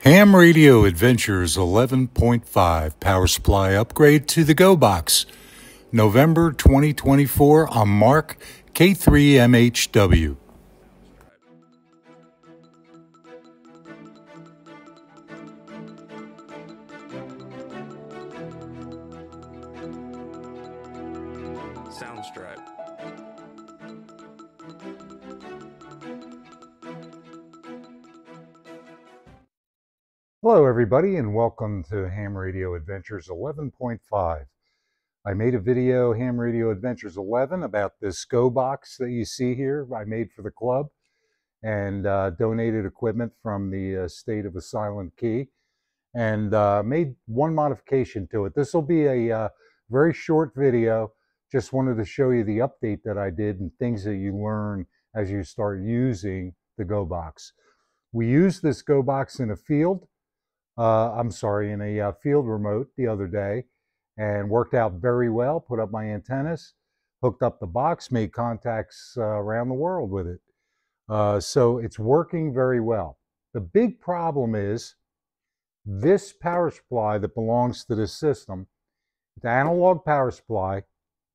Ham Radio Adventures 11.5 Power Supply Upgrade to the Go Box, November 2024 on Mark K3MHW. Soundstripe. Hello everybody and welcome to Ham Radio Adventures 11.5. I made a video, Ham Radio Adventures 11, about this Go Box that you see here. I made for the club and donated equipment from the state of the Silent Key, and made one modification to it. This will be a very short video. Just wanted to show you the update that I did and things that you learn as you start using the Go Box. We used this Go Box in a field. in a field remote the other day, and worked out very well. Put up my antennas, hooked up the box, made contacts around the world with it. So it's working very well. The big problem is this power supply that belongs to this system, the analog power supply,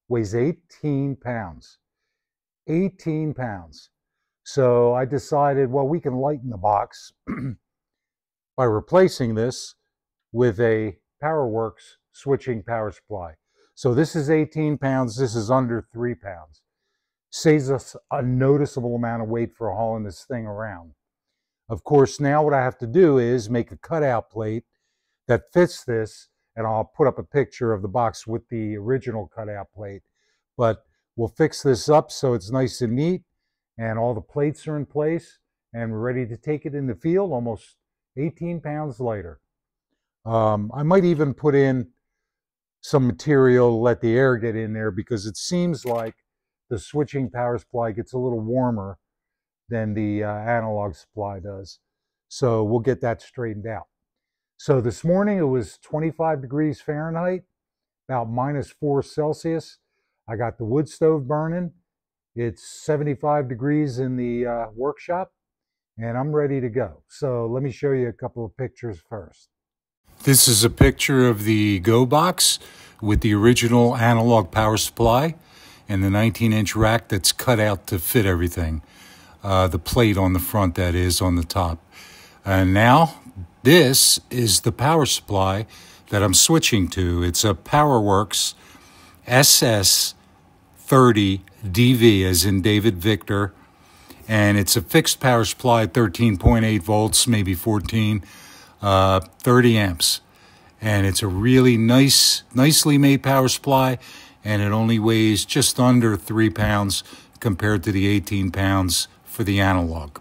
weighs 18 pounds. 18 pounds. So I decided, well, we can lighten the box by replacing this with a Powerwerx switching power supply. So this is 18 pounds, this is under 3 pounds. Saves us a noticeable amount of weight for hauling this thing around. Of course, now what I have to do is make a cutout plate that fits this, and I'll put up a picture of the box with the original cutout plate. But we'll fix this up so it's nice and neat, and all the plates are in place, and we're ready to take it in the field almost 18 pounds later. I might even put in some material to let the air get in there, because it seems like the switching power supply gets a little warmer than the analog supply does. So we'll get that straightened out. So this morning it was 25 degrees Fahrenheit, about -4 Celsius. I got the wood stove burning. It's 75 degrees in the workshop, and I'm ready to go. So let me show you a couple of pictures first. This is a picture of the Go Box with the original analog power supply and the 19-inch rack that's cut out to fit everything. The plate on the front, that is, on the top. And now this is the power supply that I'm switching to. It's a Powerwerx SS30DV, as in David Victor. And it's a fixed power supply, 13.8 volts, maybe 14, 30 amps. And it's a really nicely made power supply, and it only weighs just under 3 pounds compared to the 18 pounds for the analog.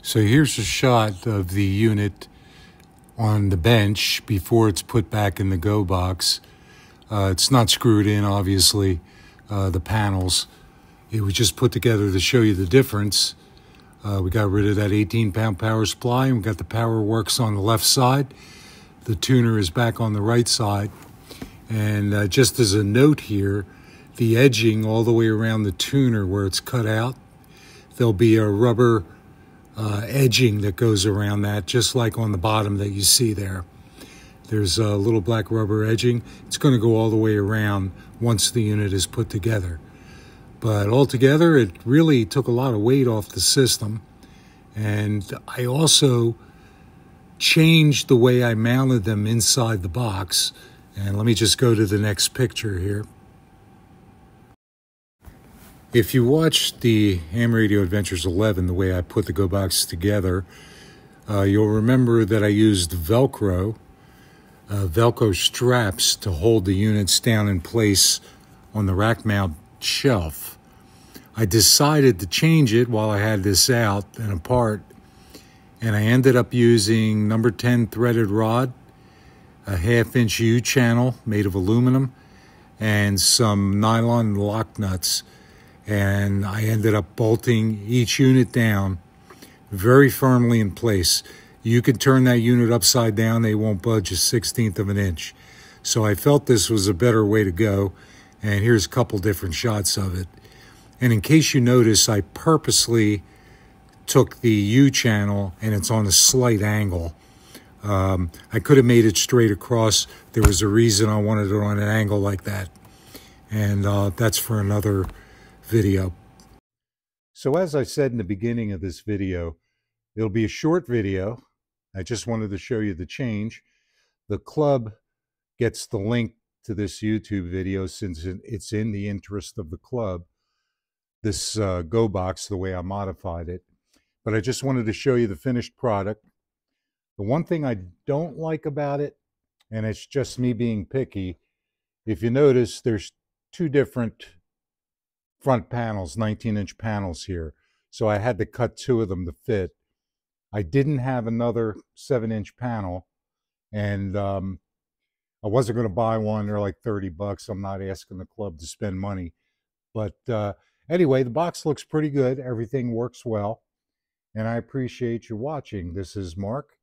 So here's a shot of the unit on the bench before it's put back in the Go Box. It's not screwed in, obviously, the panels. It was just put together to show you the difference. We got rid of that 18-pound power supply, and we got the Powerwerx on the left side. The tuner is back on the right side. And just as a note here, the edging all the way around the tuner where it's cut out, there'll be a rubber edging that goes around that, just like on the bottom that you see there. There's a little black rubber edging. It's going to go all the way around once the unit is put together. But altogether, it really took a lot of weight off the system. And I also changed the way I mounted them inside the box. And let me just go to the next picture here. If you watched the Ham Radio Adventures 11, the way I put the Go Box together, you'll remember that I used Velcro straps to hold the units down in place on the rack mount shelf. I decided to change it while I had this out and apart, and I ended up using number 10 threaded rod, a 1/2-inch U-channel made of aluminum, and some nylon lock nuts. And I ended up bolting each unit down very firmly in place. You could turn that unit upside down, they won't budge a 1/16 of an inch. So I felt this was a better way to go, and here's a couple different shots of it. And in case you notice, I purposely took the U-channel and it's on a slight angle. I could have made it straight across. There was a reason I wanted it on an angle like that. And that's for another video. So as I said in the beginning of this video, it'll be a short video. I just wanted to show you the change. The club gets the link to this YouTube video since it's in the interest of the club, this Go box, the way I modified it. But I just wanted to show you the finished product. The one thing I don't like about it, and it's just me being picky, if you notice, there's two different front panels, 19-inch panels here. So I had to cut two of them to fit. I didn't have another 7-inch panel, and I wasn't going to buy one. They're like 30 bucks. I'm not asking the club to spend money. But anyway, the box looks pretty good. Everything works well. And I appreciate you watching. This is Mark,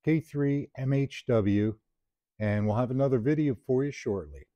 K3MHW, and we'll have another video for you shortly.